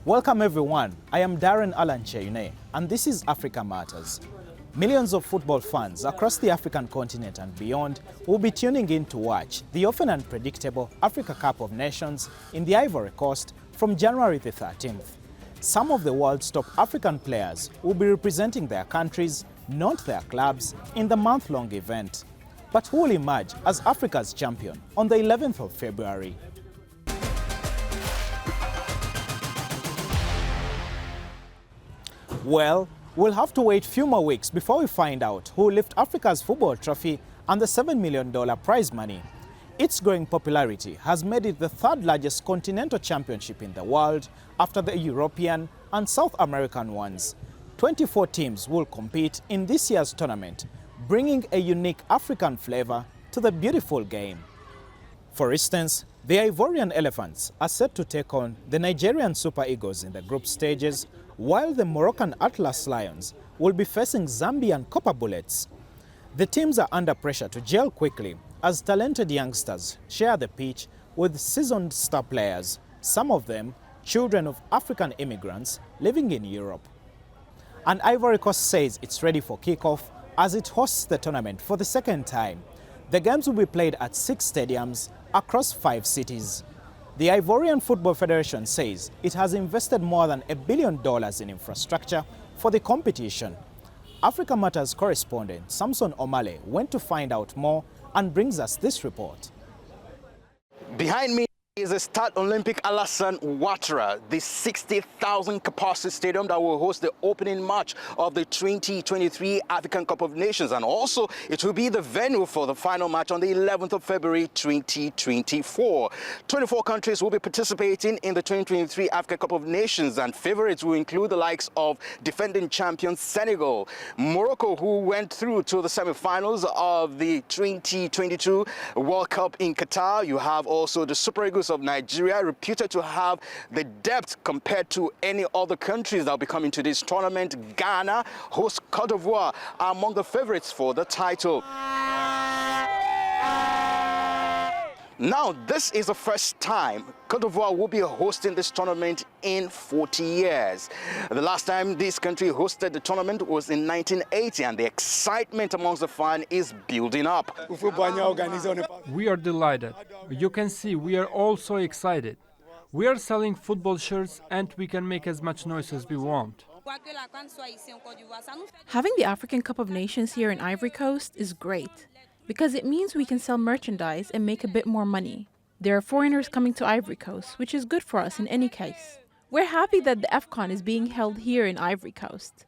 Welcome everyone, I am Darren Alancheune and this is Africa Matters. Millions of football fans across the African continent and beyond will be tuning in to watch the often unpredictable Africa Cup of Nations in the Ivory Coast from January the 13th. Some of the world's top African players will be representing their countries, not their clubs, in the month-long event. But who will emerge as Africa's champion on the 11th of February? Well, we'll have to wait a few more weeks before we find out who will lift Africa's football trophy and the $7 million prize money. Its growing popularity has made it the third largest continental championship in the world after the European and South American ones. 24 teams will compete in this year's tournament, bringing a unique African flavor to the beautiful game. For instance, the Ivorian Elephants are set to take on the Nigerian Super Eagles in the group stages, while the Moroccan Atlas Lions will be facing Zambian Copper Bullets. The teams are under pressure to gel quickly as talented youngsters share the pitch with seasoned star players, some of them children of African immigrants living in Europe. And Ivory Coast says it's ready for kickoff as it hosts the tournament for the second time. The games will be played at 6 stadiums across 5 cities. The Ivorian Football Federation says it has invested more than $1 billion in infrastructure for the competition. Africa Matters correspondent Samson Omale went to find out more and brings us this report. Behind me is the Stade Olympique Alassane Ouattara, the 60,000 capacity stadium that will host the opening match of the 2023 African Cup of Nations, and also it will be the venue for the final match on the 11th of February 2024. 24 countries will be participating in the 2023 African Cup of Nations, and favorites will include the likes of defending champion Senegal, Morocco, who went through to the semi-finals of the 2022 World Cup in Qatar. You have also the Super Eagles of Nigeria, reputed to have the depth compared to any other countries that will be coming to this tournament. Ghana, host Cote d'Ivoire, are among the favorites for the title. Now, this is the first time Cote d'Ivoire will be hosting this tournament in 40 years. The last time this country hosted the tournament was in 1980, and the excitement amongst the fans is building up. We are delighted. You can see we are all so excited. We are selling football shirts and we can make as much noise as we want. Having the African Cup of Nations here in Ivory Coast is great, because it means we can sell merchandise and make a bit more money. There are foreigners coming to Ivory Coast, which is good for us in any case. We're happy that the AFCON is being held here in Ivory Coast.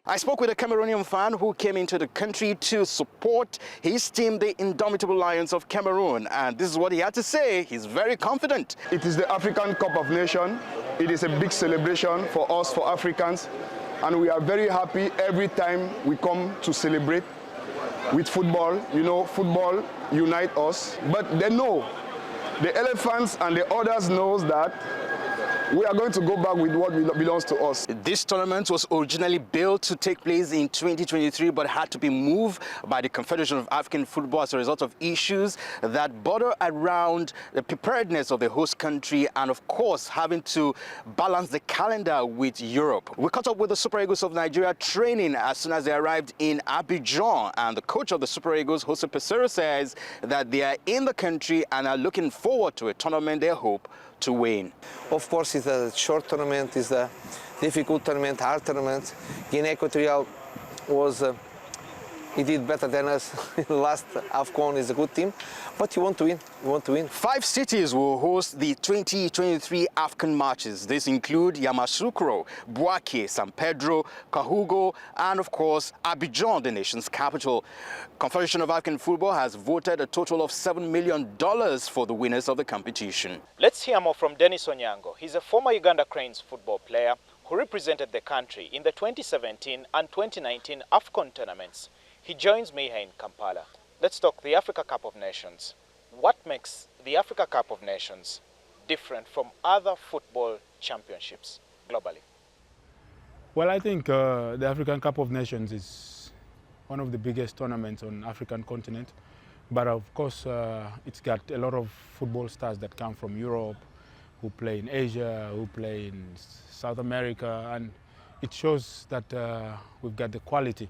I spoke with a Cameroonian fan who came into the country to support his team, the Indomitable Lions of Cameroon, and this is what he had to say. He's very confident. It is the African Cup of Nations. It is a big celebration for us, for Africans, and we are very happy every time we come to celebrate with football. You know, football unites us, but they know, the Elephants and the others knows that we are going to go back with what belongs to us. This tournament was originally built to take place in 2023, but had to be moved by the Confederation of African Football as a result of issues that border around the preparedness of the host country and, of course, having to balance the calendar with Europe. We caught up with the Super Eagles of Nigeria training as soon as they arrived in Abidjan, and the coach of the Super Eagles, Jose Pesero, says that they are in the country and are looking forward to a tournament they hope to win. Of course, it's a short tournament, it's a difficult tournament, hard tournament. Guinea Equatorial was, he did better than us in the last AFCON. Is a good team, but you want to win, you want to win. 5 cities will host the 2023 AFCON matches. These include Yamoussoukro, Bouaké, San Pedro, Kahugo, and of course Abidjan, the nation's capital. Confederation of African Football has voted a total of $7 million for the winners of the competition. Let's hear more from Dennis Onyango. He's a former Uganda Cranes football player who represented the country in the 2017 and 2019 AFCON tournaments. He joins me here in Kampala. Let's talk the Africa Cup of Nations. What makes the Africa Cup of Nations different from other football championships globally? Well, I think the African Cup of Nations is one of the biggest tournaments on the African continent. But of course, it's got a lot of football stars that come from Europe, who play in Asia, who play in South America, and it shows that we've got the quality.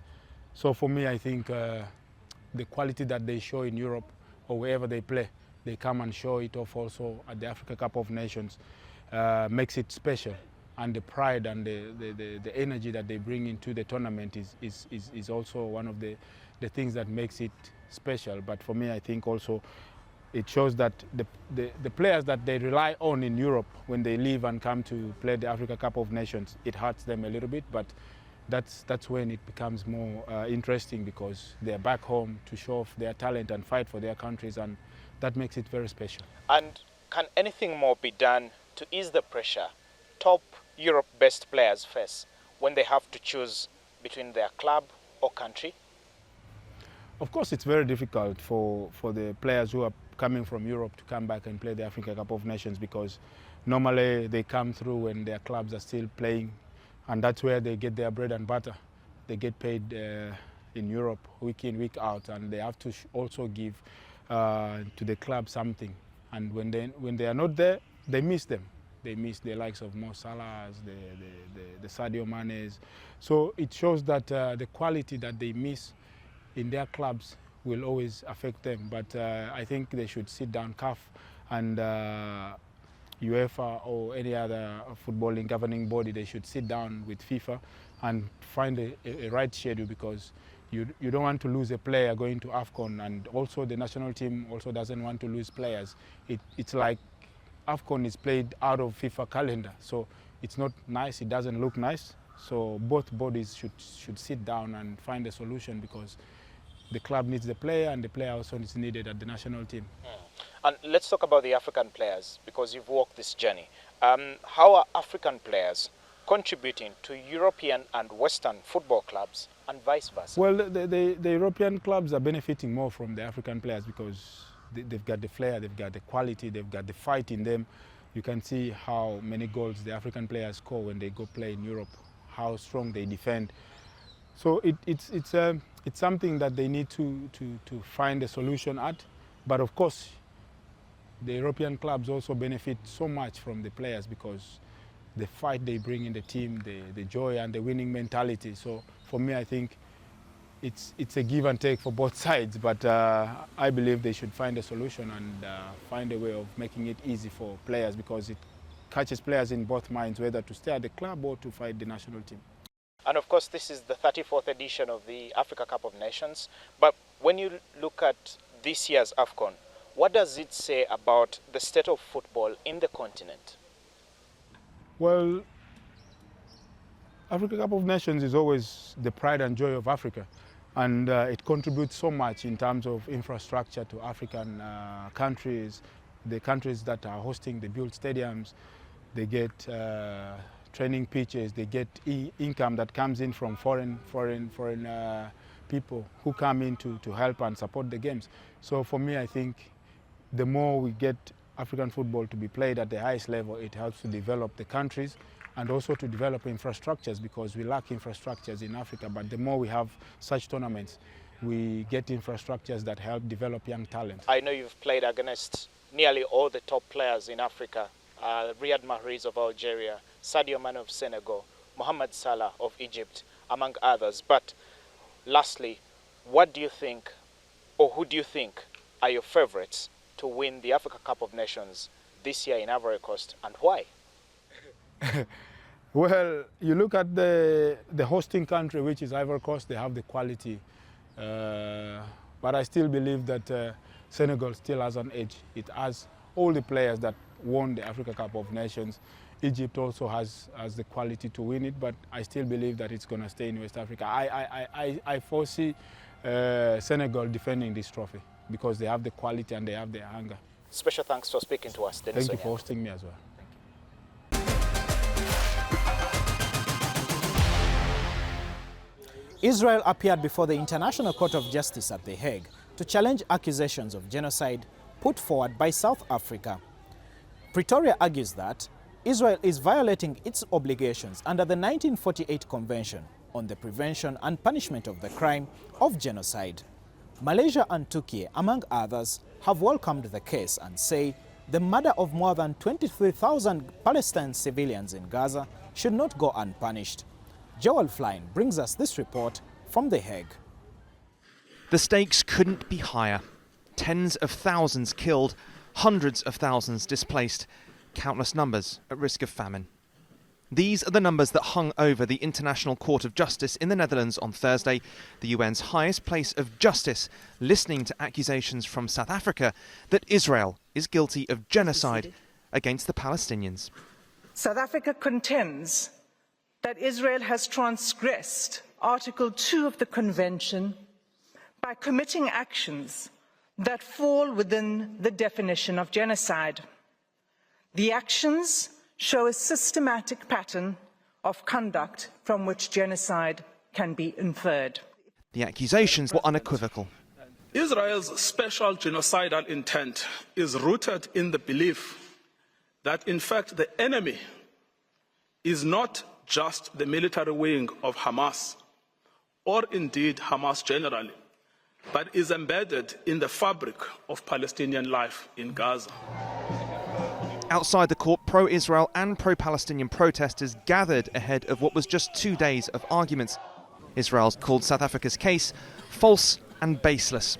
So for me, I think the quality that they show in Europe or wherever they play, they come and show it off also at the Africa Cup of Nations, makes it special. And the pride and the energy that they bring into the tournament is also one of the things that makes it special. But for me, I think also it shows that the players that they rely on in Europe, when they leave and come to play the Africa Cup of Nations, it hurts them a little bit, but that's when it becomes more interesting, because they're back home to show off their talent and fight for their countries, and that makes it very special. And can anything more be done to ease the pressure top Europe-based players face when they have to choose between their club or country? Of course, it's very difficult for the players who are coming from Europe to come back and play the Africa Cup of Nations, because normally they come through when their clubs are still playing, and that's where they get their bread and butter. They get paid in Europe week in, week out, and they have to also give to the club something. And when they are not there, they miss them. They miss the likes of Mo Salahs, the Sadio Manes. So it shows that the quality that they miss in their clubs will always affect them. But I think they should sit down, CAF and UEFA or any other footballing governing body, they should sit down with FIFA and find a right schedule, because you don't want to lose a player going to AFCON, and also the national team also doesn't want to lose players. It's like AFCON is played out of FIFA calendar, so it's not nice, it doesn't look nice. So both bodies should sit down and find a solution, because the club needs the player and the player also is needed at the national team. And let's talk about the African players, because you've walked this journey. How are African players contributing to European and Western football clubs and vice versa? Well, the European clubs are benefiting more from the African players, because they've got the flair, they've got the quality, they've got the fight in them. You can see how many goals the African players score when they go play in Europe, how strong they defend. So it's something that they need to find a solution at. But of course, the European clubs also benefit so much from the players, because the fight they bring in the team, the joy and the winning mentality. So for me, I think it's a give and take for both sides. But I believe they should find a solution and find a way of making it easy for players, because it catches players in both minds, whether to stay at the club or to fight the national team. And of course, this is the 34th edition of the Africa Cup of Nations. But when you look at this year's AFCON, what does it say about the state of football in the continent? Well, Africa Cup of Nations is always the pride and joy of Africa. And it contributes so much in terms of infrastructure to African countries. The countries that are hosting, they build stadiums, they get training pitches, they get income that comes in from foreign people who come in to help and support the games. So for me, I think the more we get African football to be played at the highest level, it helps to develop the countries and also to develop infrastructures, because we lack infrastructures in Africa. But the more we have such tournaments, we get infrastructures that help develop young talent. I know you've played against nearly all the top players in Africa. Riyad Mahrez of Algeria, Sadio Mane of Senegal, Mohamed Salah of Egypt, among others. But lastly, what do you think, or who do you think are your favorites to win the Africa Cup of Nations this year in Ivory Coast, and why? Well, you look at the hosting country, which is Ivory Coast, they have the quality. But I still believe that Senegal still has an edge. It has all the players that won the Africa Cup of Nations. Egypt also has the quality to win it, but I still believe that it's going to stay in West Africa. I foresee Senegal defending this trophy, because they have the quality and they have the hunger. Special thanks for speaking to us, Dennis. Thank you for hosting me as well. Israel appeared before the International Court of Justice at The Hague to challenge accusations of genocide put forward by South Africa. Pretoria argues that Israel is violating its obligations under the 1948 Convention on the Prevention and Punishment of the Crime of Genocide. Malaysia and Turkey, among others, have welcomed the case and say the murder of more than 23,000 Palestinian civilians in Gaza should not go unpunished. Joel Flynn brings us this report from The Hague. The stakes couldn't be higher. Tens of thousands killed, hundreds of thousands displaced, countless numbers at risk of famine. These are the numbers that hung over the International Court of Justice in the Netherlands on Thursday, the UN's highest place of justice, listening to accusations from South Africa that Israel is guilty of genocide against the Palestinians. South Africa contends that Israel has transgressed Article 2 of the Convention by committing actions that fall within the definition of genocide. The actions show a systematic pattern of conduct from which genocide can be inferred. The accusations were unequivocal. Israel's special genocidal intent is rooted in the belief that, in fact, the enemy is not just the military wing of Hamas, or indeed Hamas generally, but is embedded in the fabric of Palestinian life in Gaza. Outside the court, pro-Israel and pro-Palestinian protesters gathered ahead of what was just 2 days of arguments. Israel's called South Africa's case false and baseless.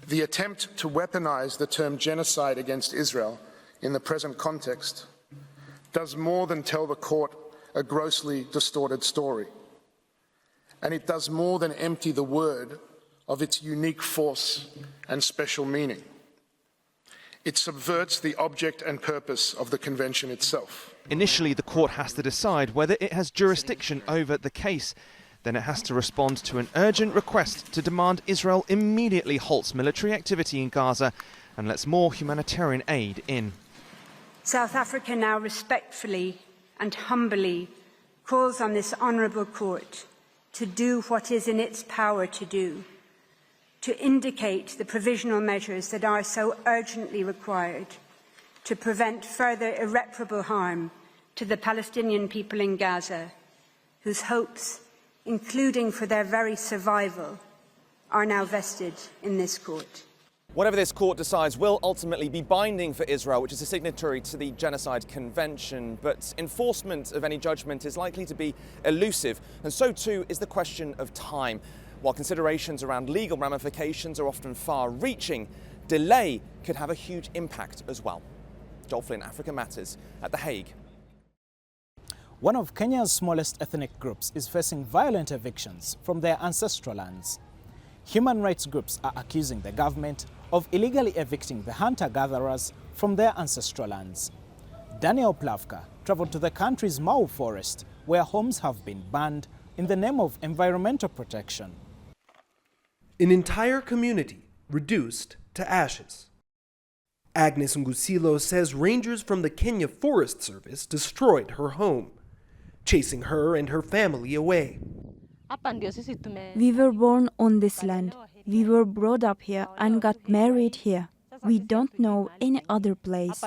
The attempt to weaponize the term genocide against Israel in the present context does more than tell the court a grossly distorted story. And it does more than empty the word of its unique force and special meaning. It subverts the object and purpose of the convention itself. Initially, the court has to decide whether it has jurisdiction over the case. Then it has to respond to an urgent request to demand Israel immediately halts military activity in Gaza and lets more humanitarian aid in. South Africa now respectfully and humbly calls on this honourable court to do what is in its power to do, to indicate the provisional measures that are so urgently required to prevent further irreparable harm to the Palestinian people in Gaza, whose hopes, including for their very survival, are now vested in this court. Whatever this court decides will ultimately be binding for Israel, which is a signatory to the Genocide Convention, but enforcement of any judgment is likely to be elusive, and so too is the question of time. While considerations around legal ramifications are often far-reaching, delay could have a huge impact as well. Joel Flynn, Africa Matters, at The Hague. One of Kenya's smallest ethnic groups is facing violent evictions from their ancestral lands. Human rights groups are accusing the government of illegally evicting the hunter-gatherers from their ancestral lands. Daniel Plavka traveled to the country's Mau forest, where homes have been burned in the name of environmental protection. An entire community reduced to ashes. Agnes Ngusilo says rangers from the Kenya Forest Service destroyed her home, chasing her and her family away. We were born on this land. We were brought up here and got married here. We don't know any other place.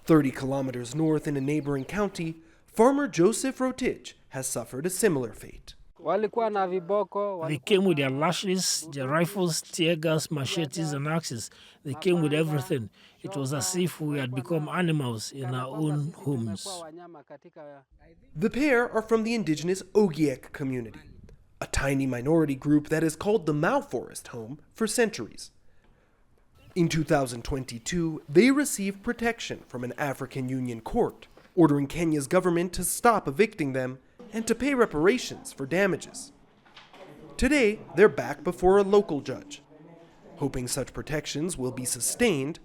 30 kilometers north in a neighboring county, farmer Joseph Rotich has suffered a similar fate. They came with their lashes, their rifles, tear gas, machetes and axes. They came with everything. It was as if we had become animals in our own homes. The pair are from the indigenous Ogiek community, a tiny minority group that has called the Mau Forest home for centuries. In 2022, they received protection from an African Union court, ordering Kenya's government to stop evicting them and to pay reparations for damages. Today, they're back before a local judge, hoping such protections will be sustained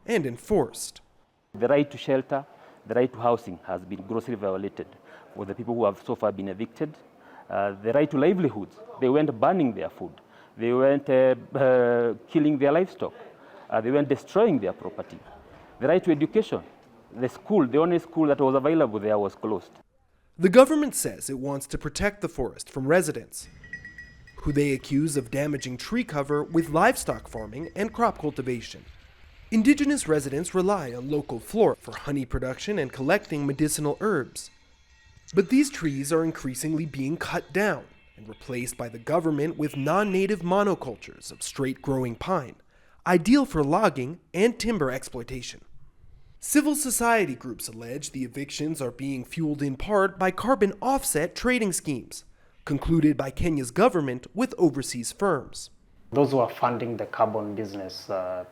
and enforced. The right to shelter, the right to housing has been grossly violated for the people who have so far been evicted. The right to livelihoods, they went burning their food. They went killing their livestock. They went destroying their property. The right to education, the school, the only school that was available there was closed. The government says it wants to protect the forest from residents, who they accuse of damaging tree cover with livestock farming and crop cultivation. Indigenous residents rely on local flora for honey production and collecting medicinal herbs. But these trees are increasingly being cut down and replaced by the government with non-native monocultures of straight-growing pine, ideal for logging and timber exploitation. Civil society groups allege the evictions are being fueled in part by carbon offset trading schemes, concluded by Kenya's government with overseas firms. Those who are funding the carbon business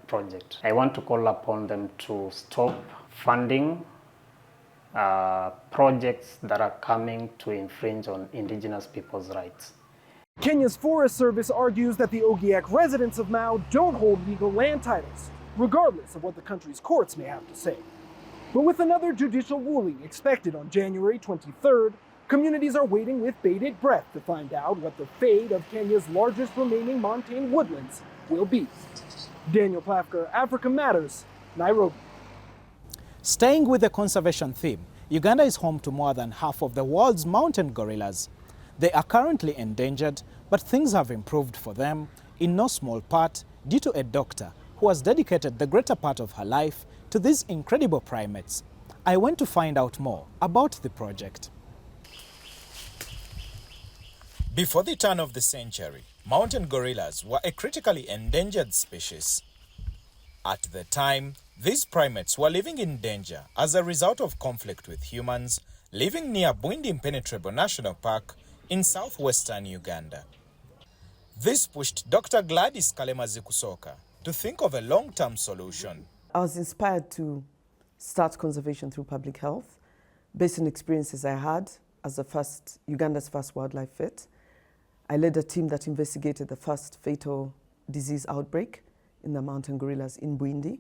project, I want to call upon them to stop funding projects that are coming to infringe on Indigenous people's rights. Kenya's Forest Service argues that the Ogiek residents of Mau don't hold legal land titles, regardless of what the country's courts may have to say. But with another judicial ruling expected on January 23rd, communities are waiting with bated breath to find out what the fate of Kenya's largest remaining montane woodlands will be. Daniel Plafker, Africa Matters, Nairobi. Staying with the conservation theme, Uganda is home to more than half of the world's mountain gorillas. They are currently endangered, but things have improved for them, in no small part due to a doctor who has dedicated the greater part of her life to these incredible primates. I went to find out more about the project. Before the turn of the century, mountain gorillas were a critically endangered species. At the time, these primates were living in danger as a result of conflict with humans living near Bwindi Impenetrable National Park in southwestern Uganda. This pushed Dr. Gladys Kalemazi-Kusoka to think of a long-term solution. I was inspired to start conservation through public health based on experiences I had as Uganda's first wildlife vet. I led a team that investigated the first fatal disease outbreak in the mountain gorillas in Bwindi.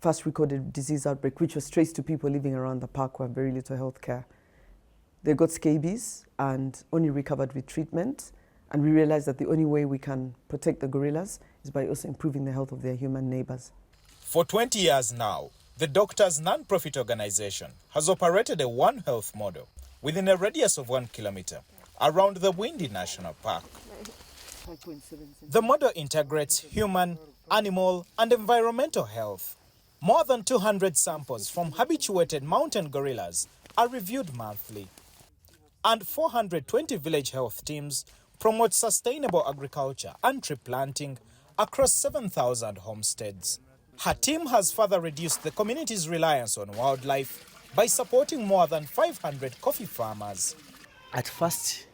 First recorded disease outbreak, which was traced to people living around the park who have very little health care. They got scabies and only recovered with treatment. And we realized that the only way we can protect the gorillas is by also improving the health of their human neighbors. For 20 years now, the doctor's non-profit organization has operated a One Health model within a radius of 1 kilometer around the Bwindi National Park. The model integrates human, animal, and environmental health. More than 200 samples from habituated mountain gorillas are reviewed monthly. And 420 village health teams promote sustainable agriculture and tree planting across 7,000 homesteads. Her team has further reduced the community's reliance on wildlife by supporting more than 500 coffee farmers. At first,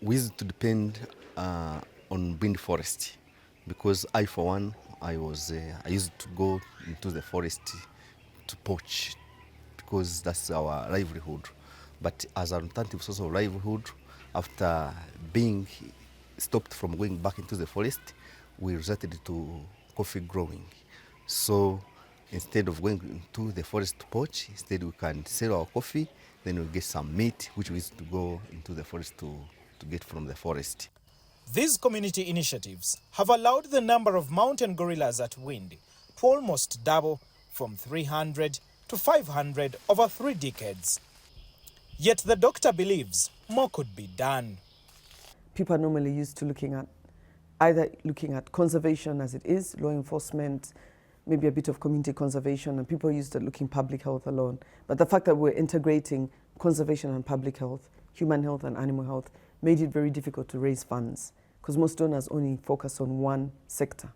we used to depend on wind forest because I, for one, I used to go into the forest to poach because that's our livelihood. But as an alternative source of livelihood, after being stopped from going back into the forest, we resorted to coffee growing. So instead of going into the forest to poach, instead we can sell our coffee, then we get some meat, which we used to go into the forest to get from the forest. These community initiatives have allowed the number of mountain gorillas at Bwindi to almost double from 300 to 500 over 3 decades. Yet the doctor believes more could be done. People are normally used to looking at conservation as it is, law enforcement, maybe a bit of community conservation, and people used to looking public health alone. But the fact that we're integrating conservation and public health, human health and animal health, made it very difficult to raise funds because most donors only focus on one sector.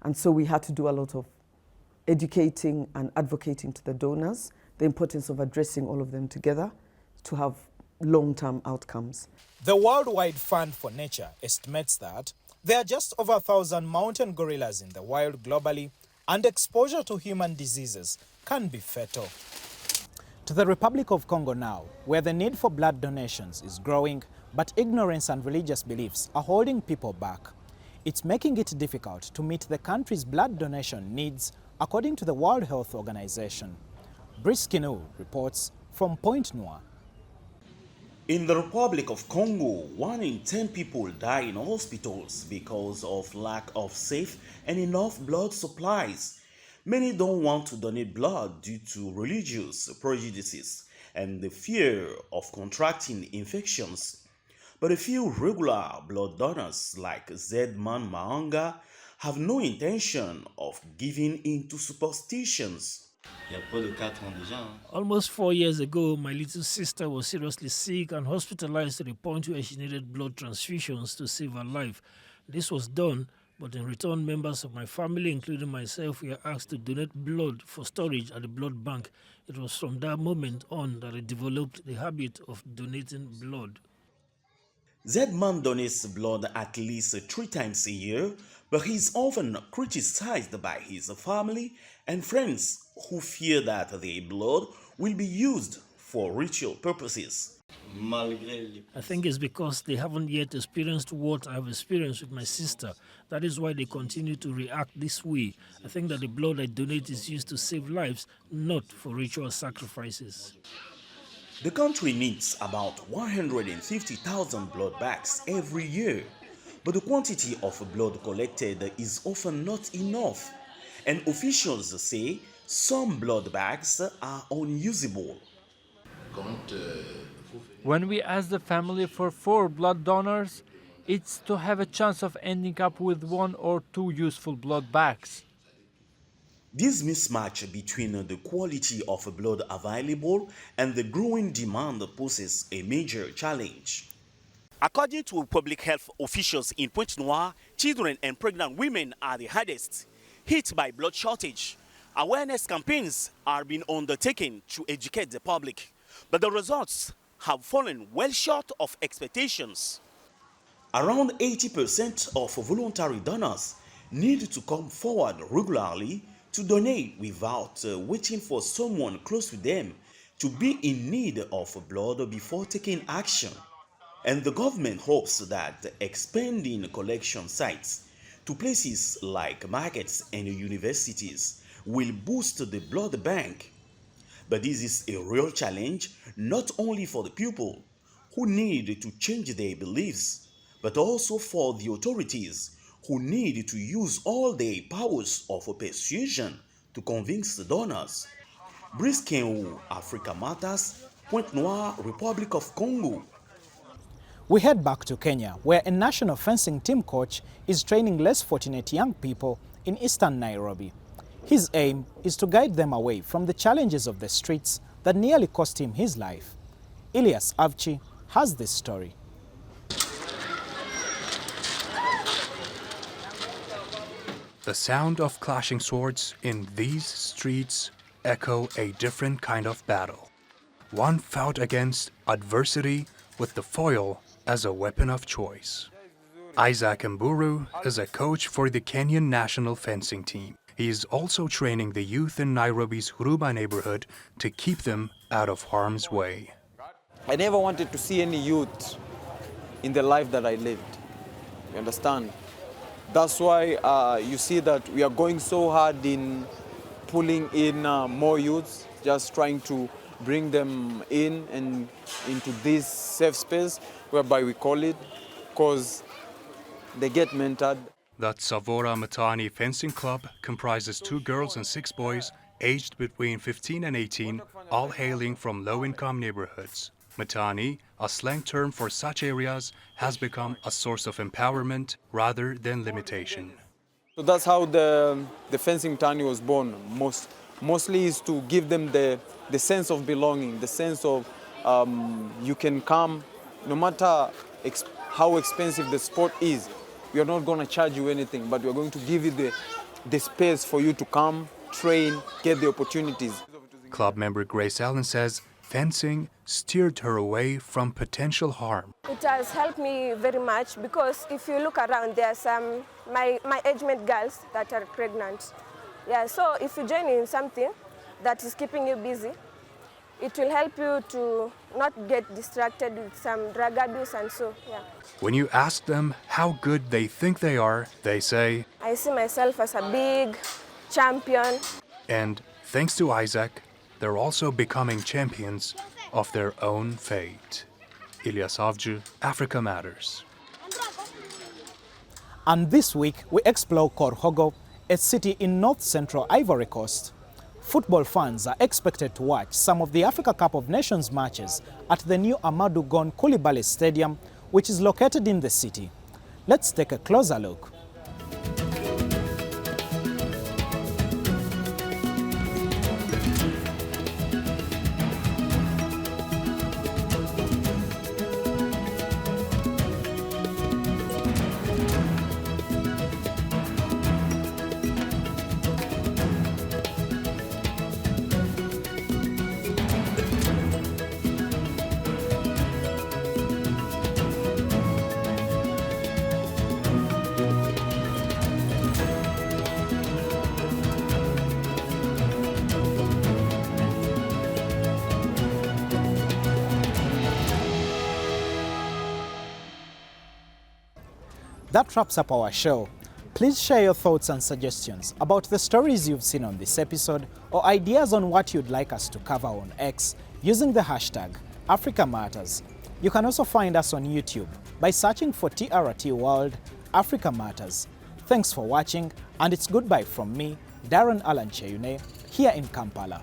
And so we had to do a lot of educating and advocating to the donors, the importance of addressing all of them together to have long-term outcomes. The Worldwide Fund for Nature estimates that there are just over 1,000 mountain gorillas in the wild globally, and exposure to human diseases can be fatal. To the Republic of Congo now, where the need for blood donations is growing, but ignorance and religious beliefs are holding people back. It's making it difficult to meet the country's blood donation needs, according to the World Health Organization. Brice Kinu reports from Point Noir. In the Republic of Congo, 1 in 10 people die in hospitals because of lack of safe and enough blood supplies. Many don't want to donate blood due to religious prejudices and the fear of contracting infections. But a few regular blood donors like Zedman Mahanga have no intention of giving in to superstitions. Almost 4 years ago, my little sister was seriously sick and hospitalized to the point where she needed blood transfusions to save her life. This was done But in return, members of my family, including myself, were asked to donate blood for storage at the blood bank. It was from that moment on that I developed the habit of donating blood. Z-Man donates blood at least 3 times a year, but he's often criticized by his family and friends who fear that their blood will be used for ritual purposes. I think it's because they haven't yet experienced what I've experienced with my sister. That is why they continue to react this way. I think that the blood I donate is used to save lives, not for ritual sacrifices. The country needs about 150,000 blood bags every year, but the quantity of blood collected is often not enough, and officials say some blood bags are unusable. When we ask the family for 4 blood donors, it's to have a chance of ending up with 1 or 2 useful blood bags. This mismatch between the quality of blood available and the growing demand poses a major challenge. According to public health officials in Pointe-Noire, children and pregnant women are the hardest hit by blood shortage. Awareness campaigns are being undertaken to educate the public, but the results have fallen well short of expectations. Around 80% of voluntary donors need to come forward regularly to donate without waiting for someone close to them to be in need of blood before taking action. And the government hopes that expanding collection sites to places like markets and universities will boost the blood bank. But this is a real challenge not only for the people who need to change their beliefs, but also for the authorities who need to use all their powers of persuasion to convince the donors. Brice Kenwu, Africa Matters, Pointe-Noire, Republic of Congo. We head back to Kenya, where a national fencing team coach is training less fortunate young people in eastern Nairobi. His aim is to guide them away from the challenges of the streets that nearly cost him his life. Elias Avchi has this story. The sound of clashing swords in these streets echo a different kind of battle. One fought against adversity with the foil as a weapon of choice. Isaac Mburu is a coach for the Kenyan national fencing team. He is also training the youth in Nairobi's Huruba neighborhood to keep them out of harm's way. I never wanted to see any youth in the life that I lived. You understand? That's why you see that we are going so hard in pulling in more youths, just trying to bring them in and into this safe space, whereby we call it, because they get mentored. The Savora Matani Fencing Club comprises 2 girls and 6 boys aged between 15 and 18, all hailing from low-income neighborhoods. Matani, a slang term for such areas, has become a source of empowerment rather than limitation. So that's how the fencing Tani was born. Mostly is to give them the sense of belonging, the sense of you can come, no matter how expensive the sport is. We are not going to charge you anything, but we are going to give you the space for you to come, train, get the opportunities. Club member Grace Allen says fencing steered her away from potential harm. It has helped me very much because if you look around, there are some my age mate girls that are pregnant. Yeah, so if you join in something that is keeping you busy, it will help you to not get distracted with some drug abuse and so, yeah. When you ask them how good they think they are, they say, I see myself as a big champion. And thanks to Isaac, they're also becoming champions of their own fate. Elias Avju, Africa Matters. And this week, we explore Korhogo, a city in north-central Ivory Coast. Football fans are expected to watch some of the Africa Cup of Nations matches at the new Amadou Gon Coulibaly Stadium, which is located in the city. Let's take a closer look. That wraps up our show. Please share your thoughts and suggestions about the stories you've seen on this episode or ideas on what you'd like us to cover on X using the hashtag #AfricaMatters. You can also find us on YouTube by searching for TRT World Africa Matters. Thanks for watching, and it's goodbye from me, Darren Alan Cheyune, here in Kampala.